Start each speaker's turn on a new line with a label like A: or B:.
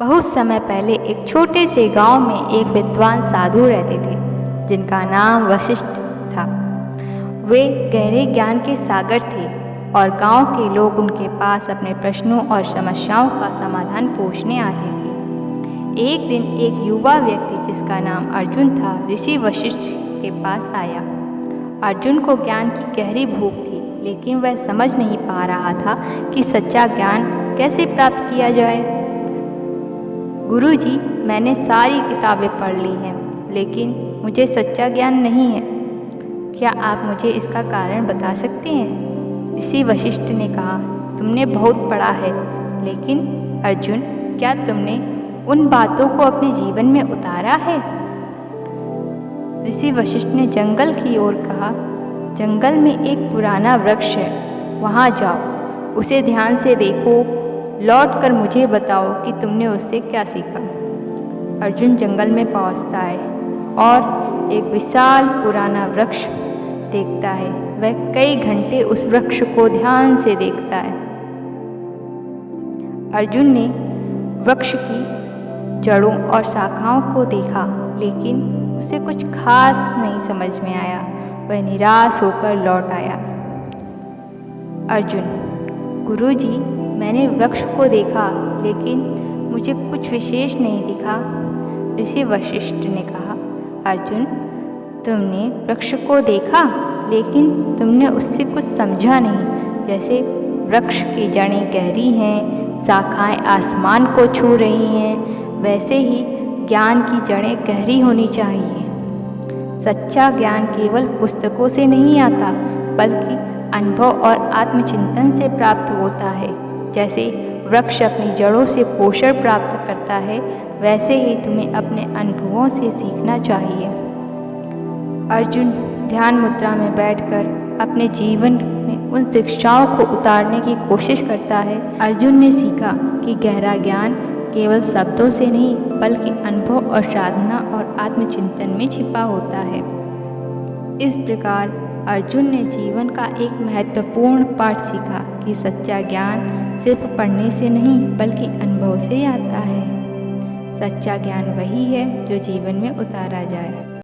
A: बहुत समय पहले एक छोटे से गांव में एक विद्वान साधु रहते थे जिनका नाम वशिष्ठ था। वे गहरे ज्ञान के सागर थे और गांव के लोग उनके पास अपने प्रश्नों और समस्याओं का समाधान पूछने आते थे। एक दिन एक युवा व्यक्ति जिसका नाम अर्जुन था ऋषि वशिष्ठ के पास आया। अर्जुन को ज्ञान की गहरी भूख थी, लेकिन वह समझ नहीं पा रहा था कि सच्चा ज्ञान कैसे प्राप्त किया जाए। गुरुजी, मैंने सारी किताबें पढ़ ली हैं, लेकिन मुझे सच्चा ज्ञान नहीं है। क्या आप मुझे इसका कारण बता सकते हैं? ऋषि वशिष्ठ ने कहा, तुमने बहुत पढ़ा है, लेकिन अर्जुन, क्या तुमने उन बातों को अपने जीवन में उतारा है? ऋषि वशिष्ठ ने जंगल की ओर कहा, जंगल में एक पुराना वृक्ष है, वहाँ जाओ, उसे ध्यान से देखो, लौट कर मुझे बताओ कि तुमने उससे क्या सीखा। अर्जुन जंगल में पहुँचता है और एक विशाल पुराना वृक्ष देखता है। वह कई घंटे उस वृक्ष को ध्यान से देखता है। अर्जुन ने वृक्ष की जड़ों और शाखाओं को देखा, लेकिन उसे कुछ खास नहीं समझ में आया। वह निराश होकर लौट आया। अर्जुन, गुरुजी, मैंने वृक्ष को देखा, लेकिन मुझे कुछ विशेष नहीं दिखा। ऋषि वशिष्ठ ने कहा, अर्जुन, तुमने वृक्ष को देखा, लेकिन तुमने उससे कुछ समझा नहीं। जैसे वृक्ष की जड़ें गहरी हैं, शाखाएं आसमान को छू रही हैं, वैसे ही ज्ञान की जड़ें गहरी होनी चाहिए। सच्चा ज्ञान केवल पुस्तकों से नहीं आता, बल्कि अनुभव और आत्मचिंतन से प्राप्त होता है। जैसे वृक्ष अपनी जड़ों से पोषण प्राप्त करता है, वैसे ही तुम्हें अपने अनुभवों से सीखना चाहिए। अर्जुन ध्यान मुद्रा में बैठकर अपने जीवन में उन शिक्षाओं को उतारने की कोशिश करता है। अर्जुन ने सीखा कि गहरा ज्ञान केवल शब्दों से नहीं, बल्कि अनुभव और साधना और आत्मचिंतन में छिपा होता है। इस प्रकार अर्जुन ने जीवन का एक महत्वपूर्ण पाठ सीखा कि सच्चा ज्ञान सिर्फ पढ़ने से नहीं, बल्कि अनुभव से आता है। सच्चा ज्ञान वही है जो जीवन में उतारा जाए।